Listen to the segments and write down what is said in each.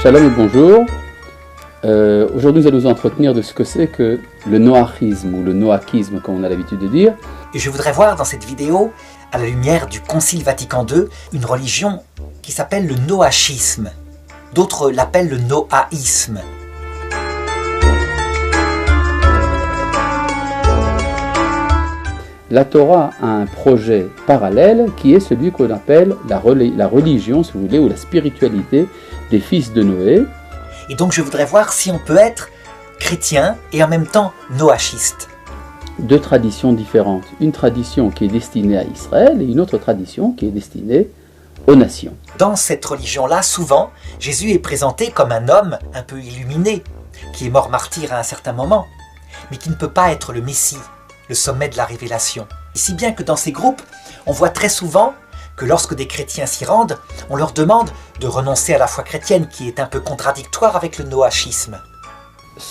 Shalom et bonjour. Aujourd'hui, nous allons nous entretenir de ce que c'est que le noachisme ou le noakisme, comme on a l'habitude de dire. Et je voudrais voir dans cette vidéo, à la lumière du Concile Vatican II, une religion qui s'appelle le noachisme. D'autres l'appellent le noaïsme. La Torah a un projet parallèle qui est celui qu'on appelle la religion, si vous voulez, ou la spiritualité des fils de Noé. Et donc je voudrais voir si on peut être chrétien et en même temps noachiste. Deux traditions différentes. Une tradition qui est destinée à Israël et une autre tradition qui est destinée aux nations. Dans cette religion-là, souvent, Jésus est présenté comme un homme un peu illuminé, qui est mort martyr à un certain moment, mais qui ne peut pas être le Messie, le sommet de la révélation. Et si bien que dans ces groupes, on voit très souvent que lorsque des chrétiens s'y rendent, on leur demande de renoncer à la foi chrétienne, qui est un peu contradictoire avec le noachisme.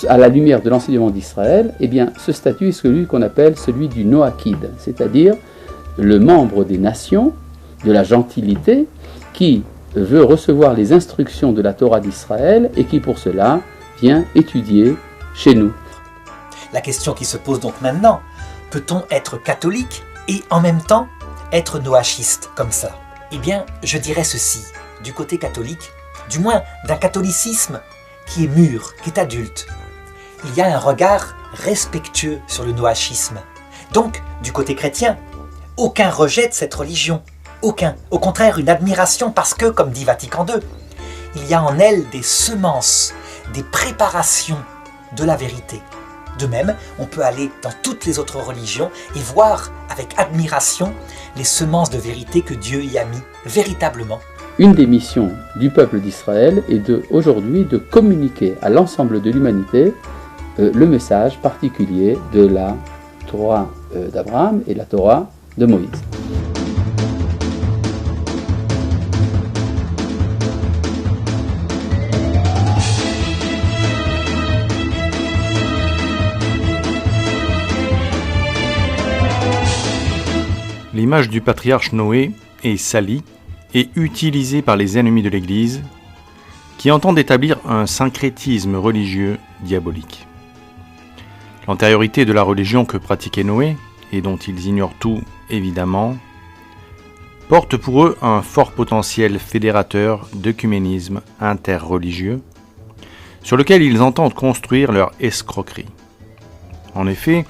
À la lumière de l'enseignement d'Israël, eh bien, ce statut est celui qu'on appelle celui du noakid, c'est-à-dire le membre des nations, de la gentilité, qui veut recevoir les instructions de la Torah d'Israël et qui pour cela vient étudier chez nous. La question qui se pose donc maintenant, peut-on être catholique et en même temps être noachiste comme ça? Eh bien, je dirais ceci, du côté catholique, du moins d'un catholicisme qui est mûr, qui est adulte. Il y a un regard respectueux sur le noachisme. Donc, du côté chrétien, aucun rejet de cette religion, aucun. Au contraire, une admiration parce que, comme dit Vatican II, il y a en elle des semences, des préparations de la vérité. De même, on peut aller dans toutes les autres religions et voir avec admiration les semences de vérité que Dieu y a mis véritablement. Une des missions du peuple d'Israël est aujourd'hui de communiquer à l'ensemble de l'humanité le message particulier de la Torah d'Abraham et la Torah de Moïse. L'image du patriarche Noé est salie et utilisée par les ennemis de l'Église qui entendent établir un syncrétisme religieux diabolique. L'antériorité de la religion que pratiquait Noé, et dont ils ignorent tout évidemment, porte pour eux un fort potentiel fédérateur d'œcuménisme interreligieux sur lequel ils entendent construire leur escroquerie. En effet,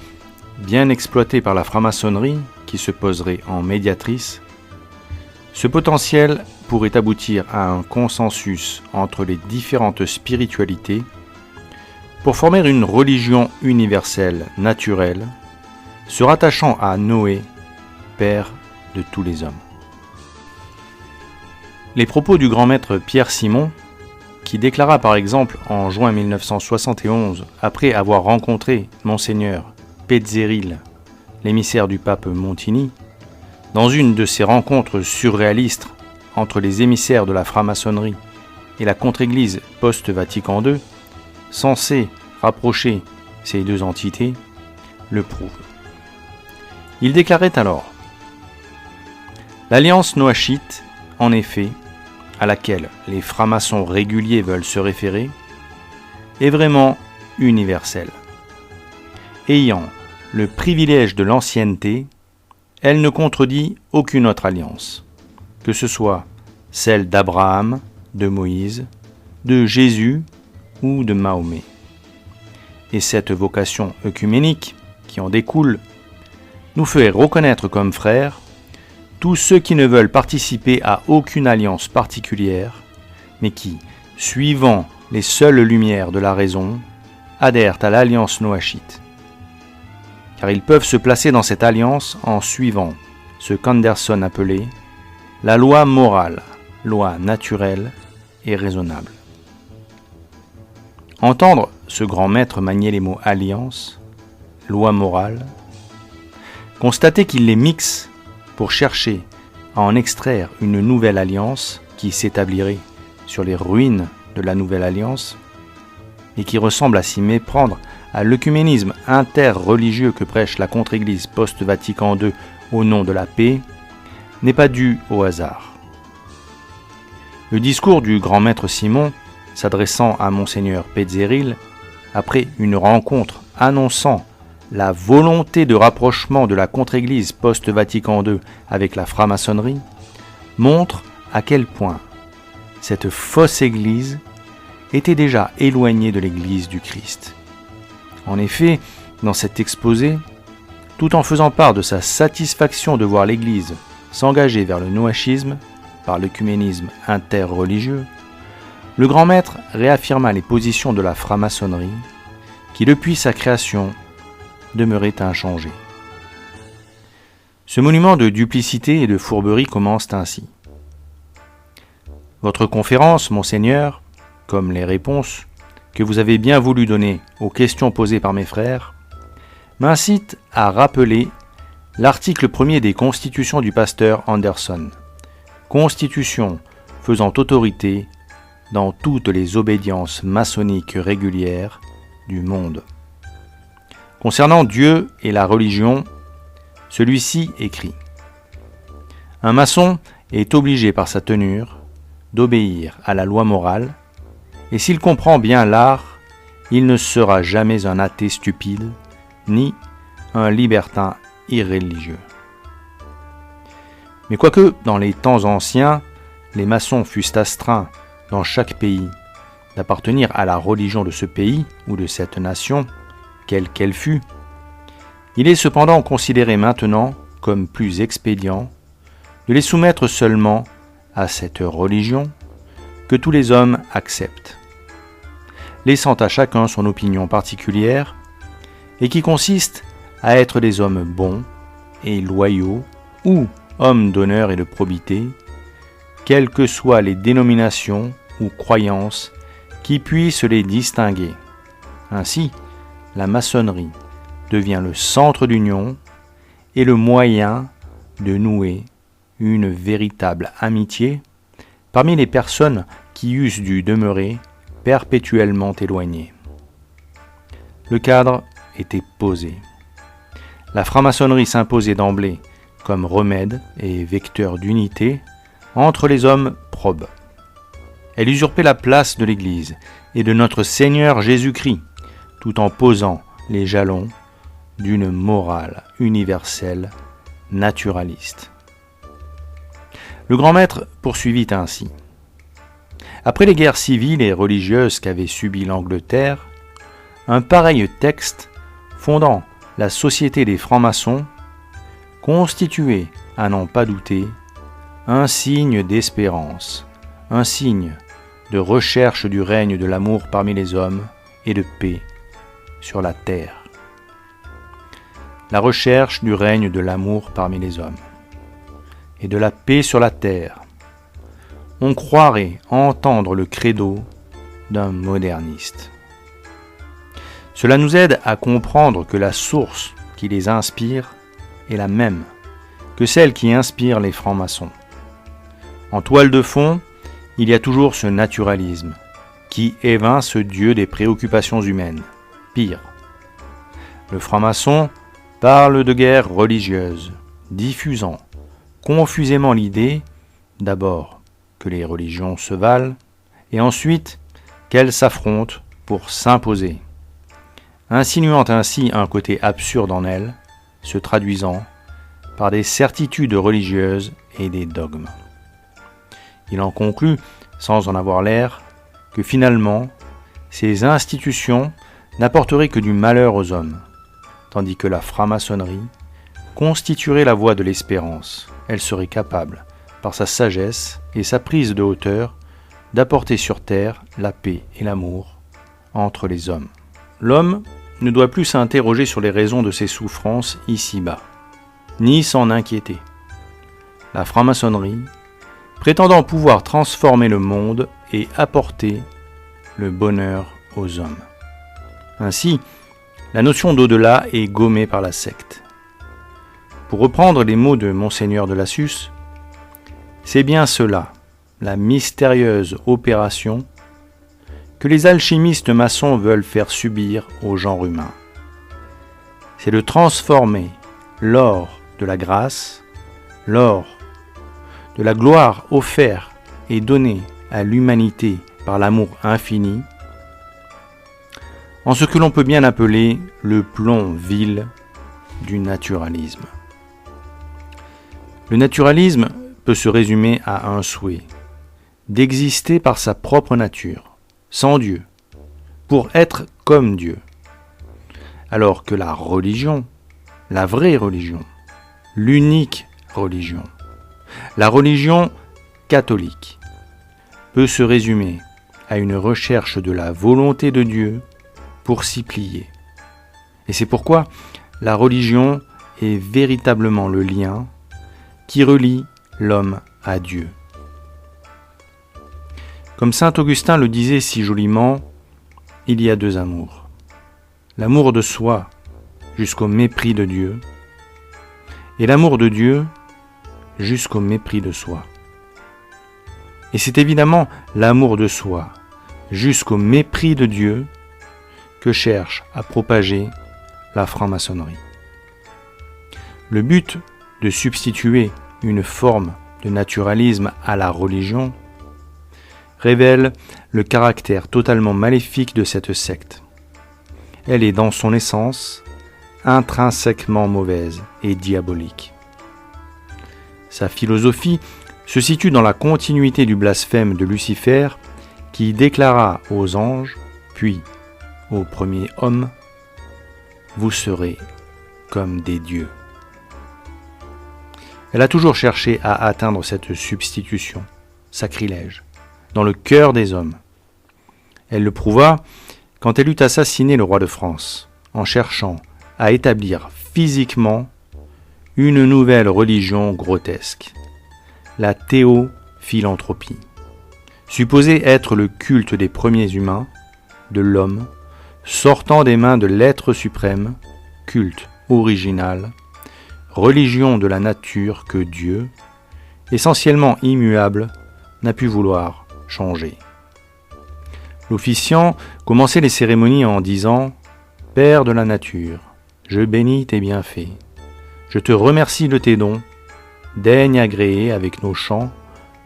bien exploité par la franc-maçonnerie, qui se poserait en médiatrice, ce potentiel pourrait aboutir à un consensus entre les différentes spiritualités pour former une religion universelle, naturelle, se rattachant à Noé, père de tous les hommes. Les propos du grand maître Pierre Simon, qui déclara par exemple en juin 1971, après avoir rencontré Monseigneur Pezzeril, l'émissaire du pape Montini, dans une de ces rencontres surréalistes entre les émissaires de la franc-maçonnerie et la contre-église post-Vatican II, censée rapprocher ces deux entités, le prouve. Il déclarait alors « L'alliance noachite, en effet, à laquelle les francs-maçons réguliers veulent se référer, est vraiment universelle. Ayant le privilège de l'ancienneté, elle ne contredit aucune autre alliance, que ce soit celle d'Abraham, de Moïse, de Jésus ou de Mahomet. Et cette vocation œcuménique qui en découle nous fait reconnaître comme frères tous ceux qui ne veulent participer à aucune alliance particulière, mais qui, suivant les seules lumières de la raison, adhèrent à l'alliance noachite. Car ils peuvent se placer dans cette alliance en suivant ce qu'Anderson appelait la loi morale, loi naturelle et raisonnable. Entendre ce grand maître manier les mots alliance, loi morale, constater qu'il les mixe pour chercher à en extraire une nouvelle alliance qui s'établirait sur les ruines de la nouvelle alliance et qui ressemble à s'y méprendre à l'œcuménisme interreligieux que prêche la contre-église post-Vatican II au nom de la paix, n'est pas dû au hasard. Le discours du grand maître Simon s'adressant à Monseigneur Pétzéril, après une rencontre annonçant la volonté de rapprochement de la contre-église post-Vatican II avec la franc-maçonnerie, montre à quel point cette fausse église était déjà éloignée de l'église du Christ. En effet, dans cet exposé, tout en faisant part de sa satisfaction de voir l'église s'engager vers le noachisme par l'œcuménisme interreligieux, le grand maître réaffirma les positions de la franc-maçonnerie qui, depuis sa création, demeurait inchangée. Ce monument de duplicité et de fourberie commence ainsi. Votre conférence, Monseigneur, comme les réponses que vous avez bien voulu donner aux questions posées par mes frères, m'incite à rappeler l'article 1er des Constitutions du pasteur Anderson, Constitution faisant autorité dans toutes les obédiences maçonniques régulières du monde. Concernant Dieu et la religion, celui-ci écrit : un maçon est obligé par sa tenure d'obéir à la loi morale, et s'il comprend bien l'art, il ne sera jamais un athée stupide, ni un libertin irréligieux. Mais quoique dans les temps anciens, les maçons fussent astreints dans chaque pays d'appartenir à la religion de ce pays ou de cette nation, quelle qu'elle fût, il est cependant considéré maintenant comme plus expédient de les soumettre seulement à cette religion que tous les hommes acceptent, laissant à chacun son opinion particulière et qui consiste à être des hommes bons et loyaux ou hommes d'honneur et de probité, quelles que soient les dénominations ou croyances qui puissent les distinguer. Ainsi, la maçonnerie devient le centre d'union et le moyen de nouer une véritable amitié parmi les personnes qui eussent dû demeurer perpétuellement éloignées. Le cadre était posé. La franc-maçonnerie s'imposait d'emblée comme remède et vecteur d'unité entre les hommes probes. Elle usurpait la place de l'Église et de notre Seigneur Jésus-Christ, tout en posant les jalons d'une morale universelle naturaliste. Le grand maître poursuivit ainsi. Après les guerres civiles et religieuses qu'avait subies l'Angleterre, un pareil texte fondant la Société des francs-maçons constituait, à n'en pas douter, un signe d'espérance, un signe de recherche du règne de l'amour parmi les hommes et de paix sur la terre. La recherche du règne de l'amour parmi les hommes et de la paix sur la terre. On croirait entendre le credo d'un moderniste. Cela nous aide à comprendre que la source qui les inspire est la même que celle qui inspire les francs-maçons. En toile de fond, il y a toujours ce naturalisme qui évince Dieu des préoccupations humaines. Pire, le franc-maçon parle de guerre religieuse, diffusant confusément l'idée, d'abord, que les religions se valent, et ensuite qu'elles s'affrontent pour s'imposer, insinuant ainsi un côté absurde en elles, se traduisant par des certitudes religieuses et des dogmes. Il en conclut, sans en avoir l'air, que finalement, ces institutions n'apporteraient que du malheur aux hommes, tandis que la franc-maçonnerie constituerait la voie de l'espérance. Elle serait capable, par sa sagesse et sa prise de hauteur, d'apporter sur terre la paix et l'amour entre les hommes. L'homme ne doit plus s'interroger sur les raisons de ses souffrances ici-bas, ni s'en inquiéter. La franc-maçonnerie, prétendant pouvoir transformer le monde et apporter le bonheur aux hommes. Ainsi, la notion d'au-delà est gommée par la secte. Pour reprendre les mots de Monseigneur de Lassus, c'est bien cela, la mystérieuse opération que les alchimistes maçons veulent faire subir au genre humain. C'est de transformer l'or de la grâce, l'or de la gloire offert et donné à l'humanité par l'amour infini, en ce que l'on peut bien appeler le plomb vil du naturalisme. Le naturalisme peut se résumer à un souhait, d'exister par sa propre nature, sans Dieu, pour être comme Dieu. Alors que la religion, la vraie religion, l'unique religion, la religion catholique, peut se résumer à une recherche de la volonté de Dieu pour s'y plier. Et c'est pourquoi la religion est véritablement le lien qui relie l'homme à Dieu. Comme saint Augustin le disait si joliment, il y a deux amours. L'amour de soi jusqu'au mépris de Dieu, et l'amour de Dieu jusqu'au mépris de soi. Et c'est évidemment l'amour de soi jusqu'au mépris de Dieu que cherche à propager la franc-maçonnerie. Le but de substituer une forme de naturalisme à la religion révèle le caractère totalement maléfique de cette secte. Elle est dans son essence intrinsèquement mauvaise et diabolique. Sa philosophie se situe dans la continuité du blasphème de Lucifer qui déclara aux anges, puis aux premiers hommes, « Vous serez comme des dieux ». Elle a toujours cherché à atteindre cette substitution, sacrilège, dans le cœur des hommes. Elle le prouva quand elle eut assassiné le roi de France, en cherchant à établir physiquement une nouvelle religion grotesque, la théophilanthropie, supposée être le culte des premiers humains, de l'homme, sortant des mains de l'être suprême, culte original, religion de la nature que Dieu, essentiellement immuable, n'a pu vouloir changer. L'officiant commençait les cérémonies en disant « Père de la nature, je bénis tes bienfaits, je te remercie de tes dons, daigne agréer avec nos chants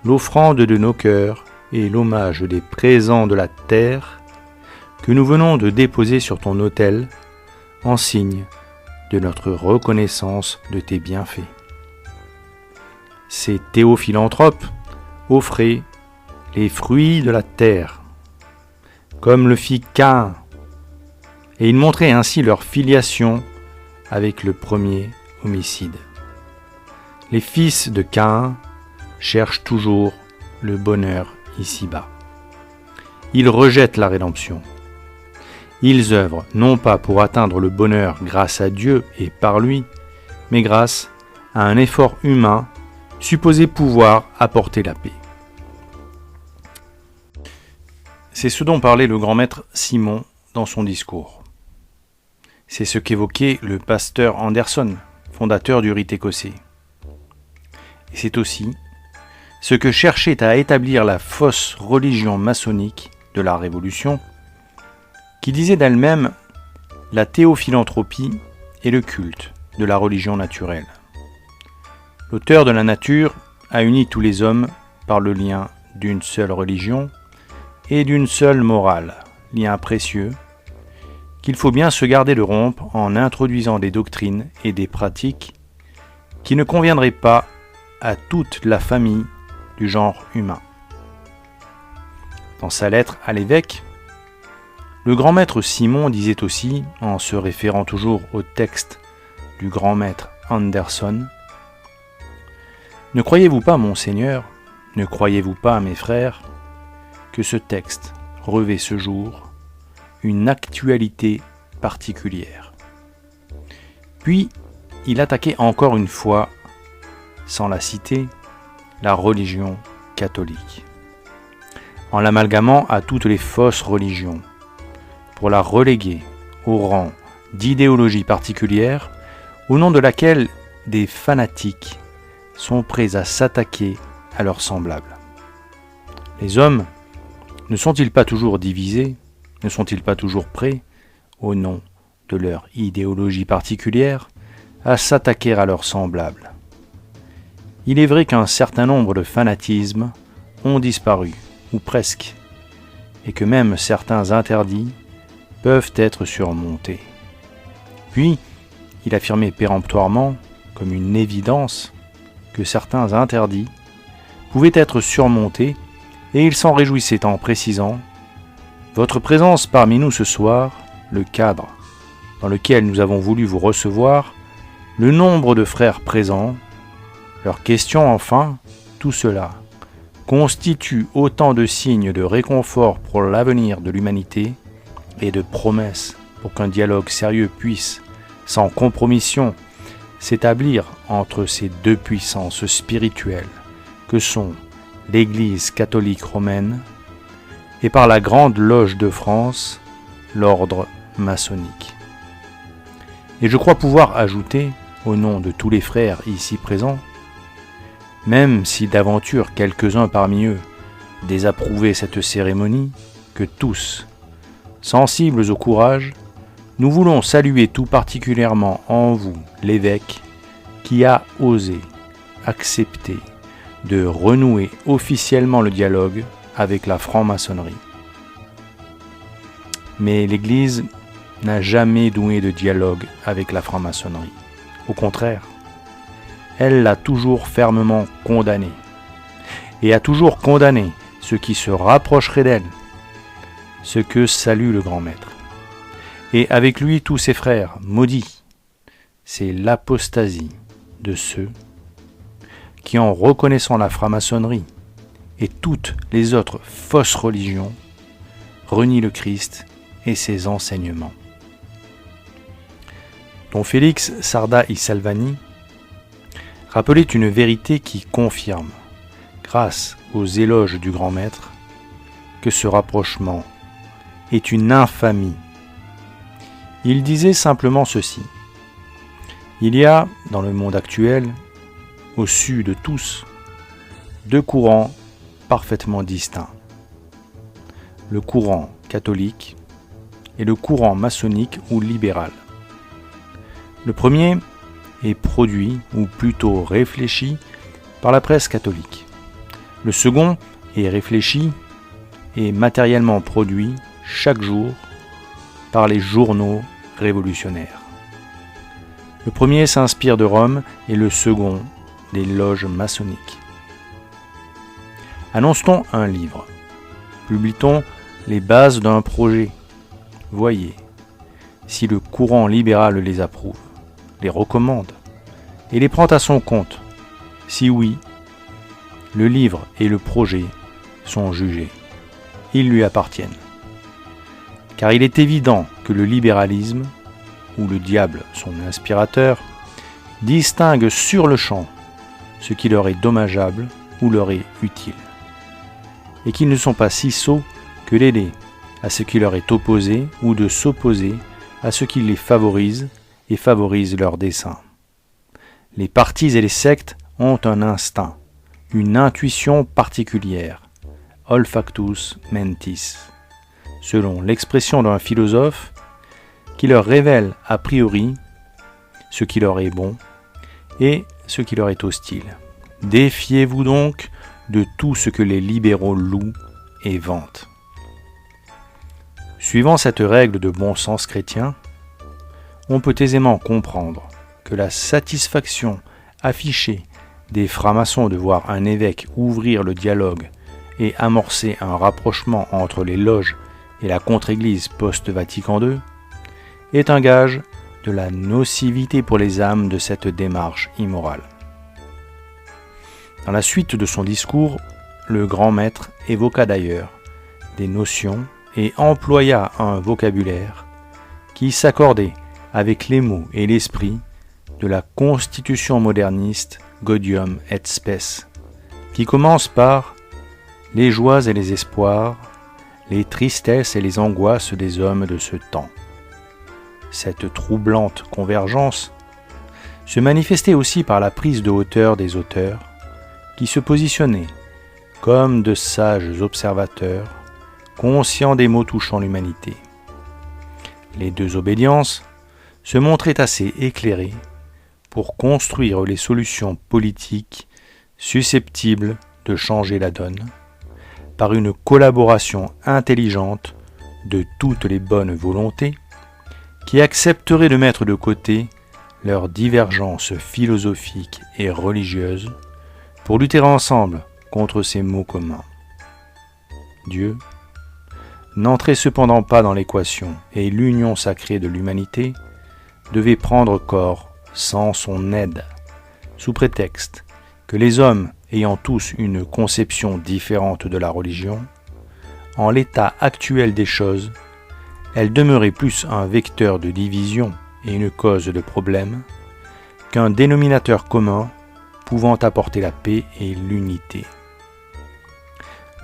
l'offrande de nos cœurs et l'hommage des présents de la terre que nous venons de déposer sur ton autel en signe de notre reconnaissance de tes bienfaits. » Ces théophilanthropes offraient les fruits de la terre, comme le fit Caïn, et ils montraient ainsi leur filiation avec le premier homicide. Les fils de Caïn cherchent toujours le bonheur ici-bas. Ils rejettent la rédemption. Ils œuvrent non pas pour atteindre le bonheur grâce à Dieu et par lui, mais grâce à un effort humain supposé pouvoir apporter la paix. C'est ce dont parlait le grand maître Simon dans son discours. C'est ce qu'évoquait le pasteur Anderson, fondateur du rite écossais. Et c'est aussi ce que cherchait à établir la fausse religion maçonnique de la Révolution, qui disait d'elle-même la théophilanthropie est le culte de la religion naturelle. L'auteur de la nature a uni tous les hommes par le lien d'une seule religion et d'une seule morale, lien précieux, qu'il faut bien se garder de rompre en introduisant des doctrines et des pratiques qui ne conviendraient pas à toute la famille du genre humain. Dans sa lettre à l'évêque, le grand maître Simon disait aussi, en se référant toujours au texte du grand maître Anderson, « Ne croyez-vous pas, Monseigneur, ne croyez-vous pas, mes frères, que ce texte revêt ce jour une actualité particulière ?» Puis, il attaquait encore une fois, sans la citer, la religion catholique, en l'amalgamant à toutes les fausses religions, pour la reléguer au rang d'idéologie particulière, au nom de laquelle des fanatiques sont prêts à s'attaquer à leurs semblables. Les hommes ne sont-ils pas toujours divisés? Ne sont-ils pas toujours prêts, au nom de leur idéologie particulière, à s'attaquer à leurs semblables? Il est vrai qu'un certain nombre de fanatismes ont disparu, ou presque, et que même certains interdits peuvent être surmontés. Puis, il affirmait péremptoirement, comme une évidence, que certains interdits pouvaient être surmontés, et il s'en réjouissait en précisant « Votre présence parmi nous ce soir, le cadre dans lequel nous avons voulu vous recevoir, le nombre de frères présents, leurs questions enfin, tout cela constitue autant de signes de réconfort pour l'avenir de l'humanité et de promesses pour qu'un dialogue sérieux puisse, sans compromission, s'établir entre ces deux puissances spirituelles que sont l'Église catholique romaine et par la Grande Loge de France, l'ordre maçonnique. Et je crois pouvoir ajouter, au nom de tous les frères ici présents, même si d'aventure quelques-uns parmi eux désapprouvaient cette cérémonie, que tous, sensibles au courage, nous voulons saluer tout particulièrement en vous, l'évêque, qui a osé accepter de renouer officiellement le dialogue avec la franc-maçonnerie. Mais l'Église n'a jamais noué de dialogue avec la franc-maçonnerie. Au contraire, elle l'a toujours fermement condamné, et a toujours condamné ceux qui se rapprocheraient d'elle, ce que salue le grand maître. Et avec lui tous ses frères maudits, c'est l'apostasie de ceux qui, en reconnaissant la franc-maçonnerie et toutes les autres fausses religions, renient le Christ et ses enseignements. Don Félix Sarda y Salvani rappelait une vérité qui confirme, grâce aux éloges du grand maître, que ce rapprochement est une infamie. Il disait simplement ceci: il y a, dans le monde actuel, au su de tous, deux courants parfaitement distincts. Le courant catholique et le courant maçonnique ou libéral. Le premier est produit, ou plutôt réfléchi, par la presse catholique. Le second est réfléchi et matériellement produit chaque jour par les journaux révolutionnaires. Le premier s'inspire de Rome et le second des loges maçonniques. Annonce-t-on un livre? Publie-t-on les bases d'un projet? Voyez si le courant libéral les approuve, les recommande et les prend à son compte. Si oui, le livre et le projet sont jugés. Ils lui appartiennent. Car il est évident que le libéralisme, ou le diable son inspirateur, distingue sur le champ ce qui leur est dommageable ou leur est utile, et qu'ils ne sont pas si sots que d'aider à ce qui leur est opposé ou de s'opposer à ce qui les favorise et favorise leurs desseins. Les partis et les sectes ont un instinct, une intuition particulière, olfactus mentis, selon l'expression d'un philosophe, qui leur révèle a priori ce qui leur est bon et ce qui leur est hostile. Défiez-vous donc de tout ce que les libéraux louent et vantent. Suivant cette règle de bon sens chrétien, on peut aisément comprendre que la satisfaction affichée des francs-maçons de voir un évêque ouvrir le dialogue et amorcer un rapprochement entre les loges et la contre-église post-Vatican II est un gage de la nocivité pour les âmes de cette démarche immorale. Dans la suite de son discours, le grand maître évoqua d'ailleurs des notions et employa un vocabulaire qui s'accordait avec les mots et l'esprit de la constitution moderniste Gaudium et Spes, qui commence par les joies et les espoirs, les tristesses et les angoisses des hommes de ce temps. Cette troublante convergence se manifestait aussi par la prise de hauteur des auteurs, qui se positionnaient comme de sages observateurs, conscients des maux touchant l'humanité. Les deux obédiences se montraient assez éclairées pour construire les solutions politiques susceptibles de changer la donne, par une collaboration intelligente de toutes les bonnes volontés qui accepteraient de mettre de côté leurs divergences philosophiques et religieuses pour lutter ensemble contre ces maux communs. Dieu n'entrait cependant pas dans l'équation et l'union sacrée de l'humanité devait prendre corps sans son aide, sous prétexte que les hommes ayant tous une conception différente de la religion, en l'état actuel des choses, elle demeurait plus un vecteur de division et une cause de problème qu'un dénominateur commun pouvant apporter la paix et l'unité.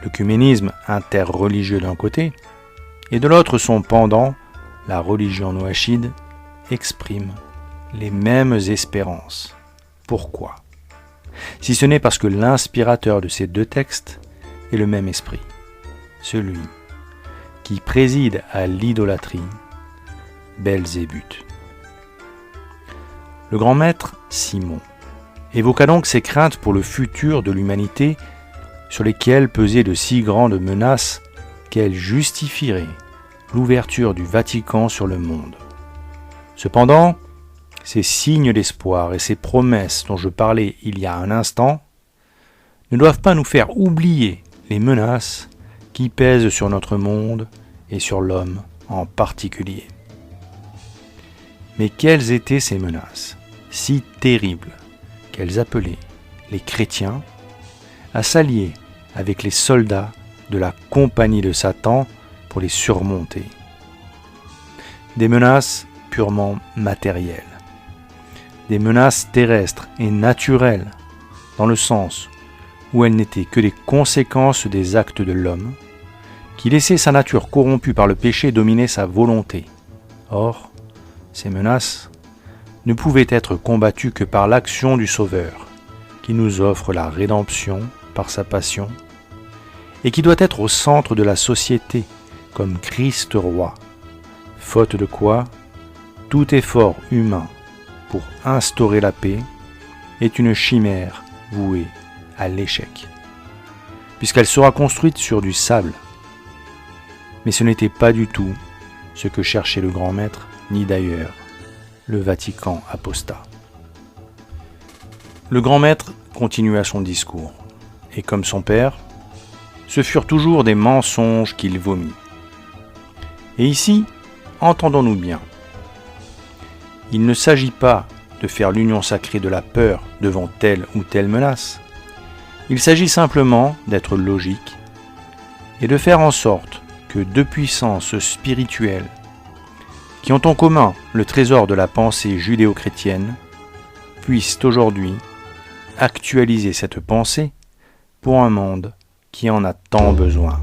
L'œcuménisme interreligieux d'un côté, et de l'autre son pendant, la religion noachide, exprime les mêmes espérances. Pourquoi ? Si ce n'est parce que l'inspirateur de ces deux textes est le même esprit, celui qui préside à l'idolâtrie, Belzébuth. Le grand maître Simon évoqua donc ses craintes pour le futur de l'humanité sur lesquelles pesaient de si grandes menaces qu'elles justifieraient l'ouverture du Vatican sur le monde. Cependant, ces signes d'espoir et ces promesses dont je parlais il y a un instant ne doivent pas nous faire oublier les menaces qui pèsent sur notre monde et sur l'homme en particulier. Mais quelles étaient ces menaces, si terribles, qu'elles appelaient les chrétiens à s'allier avec les soldats de la compagnie de Satan pour les surmonter? Des menaces purement matérielles, des menaces terrestres et naturelles, dans le sens où elles n'étaient que des conséquences des actes de l'homme, qui laissait sa nature corrompue par le péché dominer sa volonté. Or, ces menaces ne pouvaient être combattues que par l'action du Sauveur, qui nous offre la rédemption par sa passion, et qui doit être au centre de la société comme Christ roi, faute de quoi tout effort humain pour instaurer la paix est une chimère vouée à l'échec, puisqu'elle sera construite sur du sable. Mais ce n'était pas du tout ce que cherchait le grand maître, ni d'ailleurs le Vatican apostat. Le grand maître continua son discours, et comme son père, ce furent toujours des mensonges qu'il vomit. Et ici, entendons-nous bien, il ne s'agit pas de faire l'union sacrée de la peur devant telle ou telle menace. Il s'agit simplement d'être logique et de faire en sorte que deux puissances spirituelles qui ont en commun le trésor de la pensée judéo-chrétienne puissent aujourd'hui actualiser cette pensée pour un monde qui en a tant besoin.